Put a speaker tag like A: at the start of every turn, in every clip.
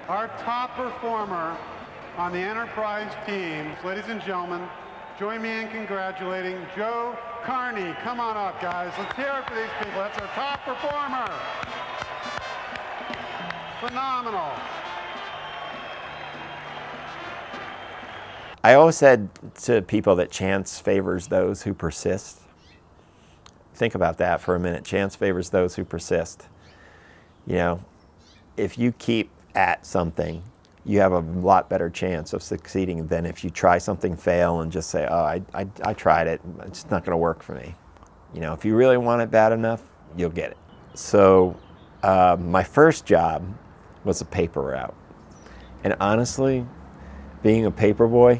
A: Our top performer on the enterprise teams, ladies and gentlemen, join me in congratulating Joe Carney. Come on up, guys. Let's hear it for these people. That's our top performer. Phenomenal.
B: I always said to people that chance favors those who persist. Think about that for a minute. Chance favors those who persist. You know, if you keep at something, you have a lot better chance of succeeding than if you try something, fail, and just say, oh, I tried it, it's not gonna work for me. You know, if you really want it bad enough, you'll get it. So my first job was a paper route. And honestly, being a paper boy,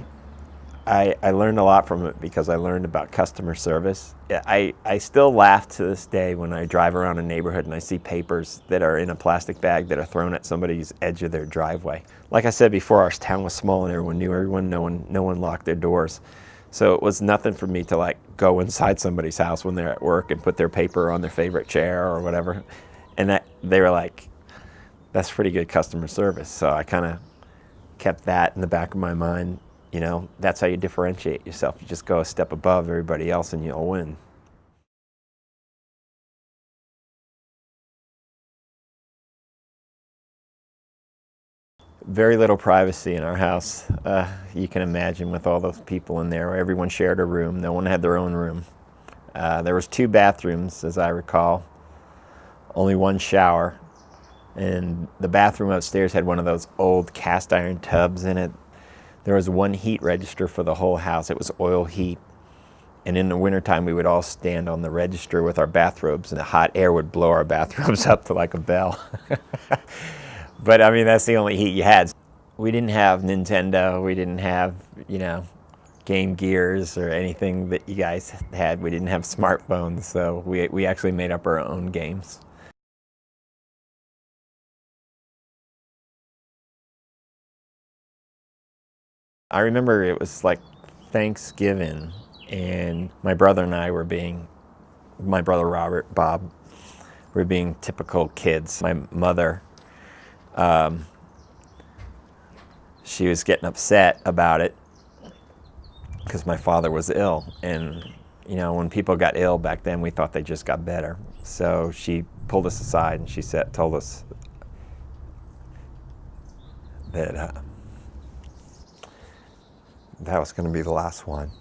B: I learned a lot from it because I learned about customer service. I still laugh to this day when I drive around a neighborhood and I see papers that are in a plastic bag that are thrown at somebody's edge of their driveway. Like I said before, our town was small and everyone knew everyone. No one locked their doors. So it was nothing for me to like go inside somebody's house when they're at work and put their paper on their favorite chair or whatever. And they were like, that's pretty good customer service. So I kind of kept that in the back of my mind. You know, that's how you differentiate yourself. You just go a step above everybody else and you'll win. Very little privacy in our house. You can imagine with all those people in there. Everyone shared a room. No one had their own room. There was 2 bathrooms, as I recall. Only 1 shower. And the bathroom upstairs had one of those old cast iron tubs in it. There was 1 heat register for the whole house. It was oil heat. And in the wintertime, we would all stand on the register with our bathrobes, and the hot air would blow our bathrobes up to like a bell. But I mean, that's the only heat you had. We didn't have Nintendo. We didn't have, you know, Game Gears or anything that you guys had. We didn't have smartphones, so we actually made up our own games. I remember it was like Thanksgiving, and my brother and I were my brother Robert, Bob, were being typical kids. My mother, she was getting upset about it because my father was ill. And, you know, when people got ill back then, we thought they just got better. So she pulled us aside and she told us that that was going to be the last one.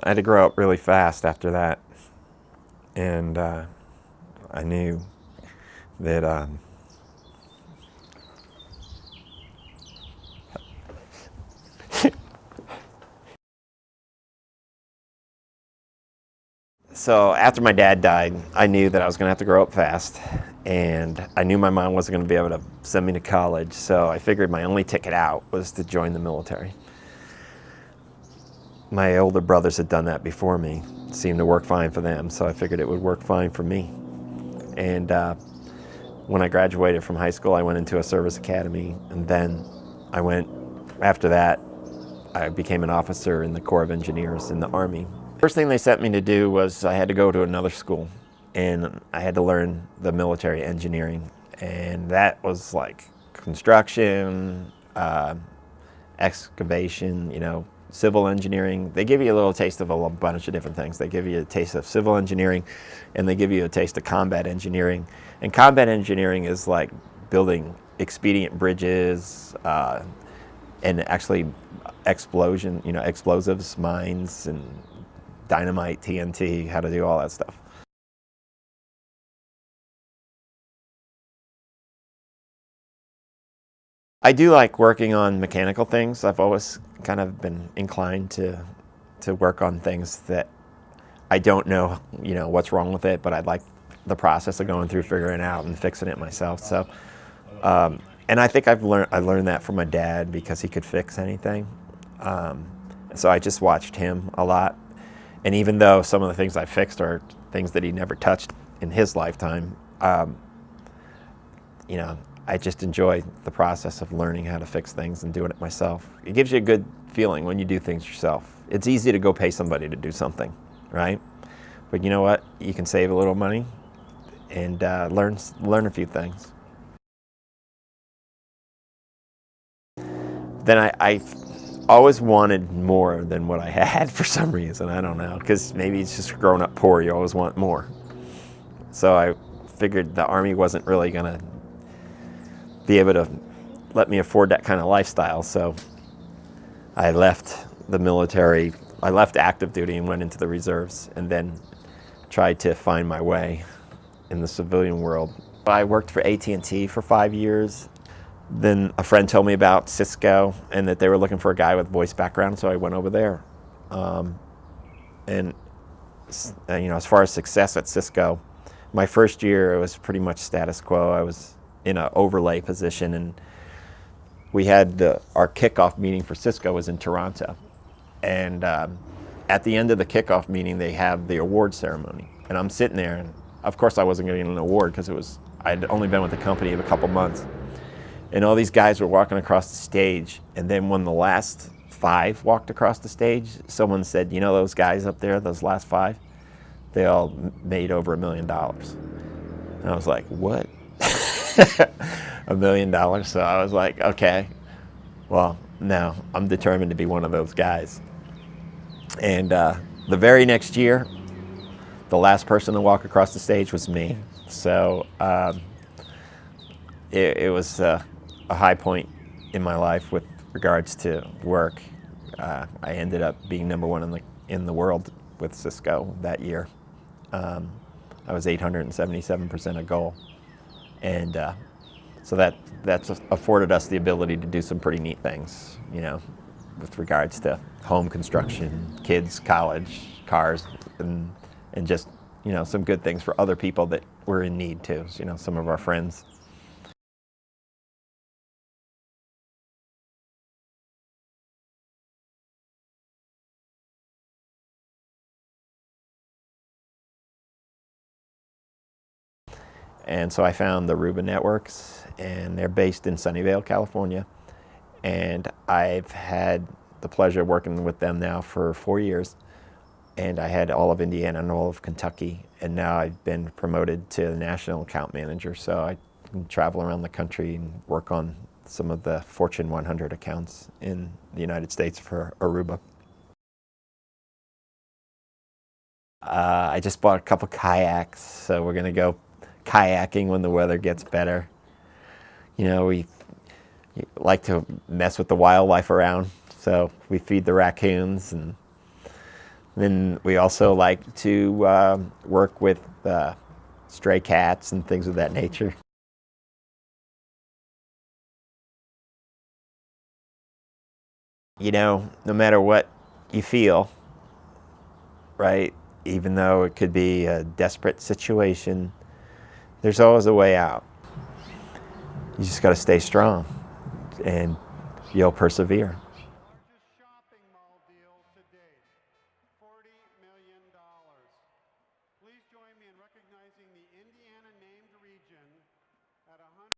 B: I had to grow up really fast after that, and I knew that So after my dad died, I knew that I was going to have to grow up fast, and I knew my mom wasn't going to be able to send me to college, so I figured my only ticket out was to join the military. My older brothers had done that before me. It seemed to work fine for them, so I figured it would work fine for me. And when I graduated from high school, I went into a service academy, and then after that, I became an officer in the Corps of Engineers in the Army. First thing they sent me to do was I had to go to another school, and I had to learn the military engineering. And that was like construction, excavation, you know, civil engineering. They give you a little taste of a bunch of different things. They give you a taste of civil engineering, and they give you a taste of combat engineering. And combat engineering is like building expedient bridges, and actually explosives, mines, and dynamite, TNT, how to do all that stuff. I do like working on mechanical things. I've always kind of been inclined to work on things that I don't know, you know, what's wrong with it, but I'd like the process of going through, figuring it out, and fixing it myself. So, and I think I learned that from my dad because he could fix anything. So I just watched him a lot. And even though some of the things I fixed are things that he never touched in his lifetime, you know, I just enjoy the process of learning how to fix things and doing it myself. It gives you a good feeling when you do things yourself. It's easy to go pay somebody to do something, right? But you know what? You can save a little money and learn a few things. Then I always wanted more than what I had for some reason. I don't know, because maybe it's just growing up poor. You always want more. So I figured the Army wasn't really going to be able to let me afford that kind of lifestyle. So I left the military. I left active duty and went into the reserves, and then tried to find my way in the civilian world. I worked for AT&T for 5 years. Then a friend told me about Cisco and that they were looking for a guy with voice background, so I went over there. And as far as success at Cisco, my first year it was pretty much status quo. I was in an overlay position, and we had our kickoff meeting for Cisco was in Toronto. And at the end of the kickoff meeting, they have the award ceremony, and I'm sitting there, and of course I wasn't getting an award because I'd only been with the company a couple months. And all these guys were walking across the stage, and then when the last 5 walked across the stage, someone said, those guys up there, those last 5, they all made over $1 million. And I was like, what? $1 million? So I was like, okay, well, no, I'm determined to be one of those guys. And the very next year, the last person to walk across the stage was me. So it was a high point in my life with regards to work. I ended up being #1 in the world with Cisco that year. I was 877% a goal, and so that's afforded us the ability to do some pretty neat things, with regards to home construction, kids, college, cars, and just some good things for other people that were in need too. Some of our friends. And so I found the Aruba Networks, and they're based in Sunnyvale, California. And I've had the pleasure of working with them now for 4 years. And I had all of Indiana and all of Kentucky. And now I've been promoted to national account manager. So I can travel around the country and work on some of the Fortune 100 accounts in the United States for Aruba. I just bought a couple kayaks, so we're going to go kayaking when the weather gets better. We like to mess with the wildlife around, so we feed the raccoons, and then we also like to work with stray cats and things of that nature. No matter what you feel, right, even though it could be a desperate situation, there's always a way out. You just got to stay strong, and you'll persevere.
A: Largest shopping mall deal to date, $40 million. Please join me in recognizing the Indiana named region at 100.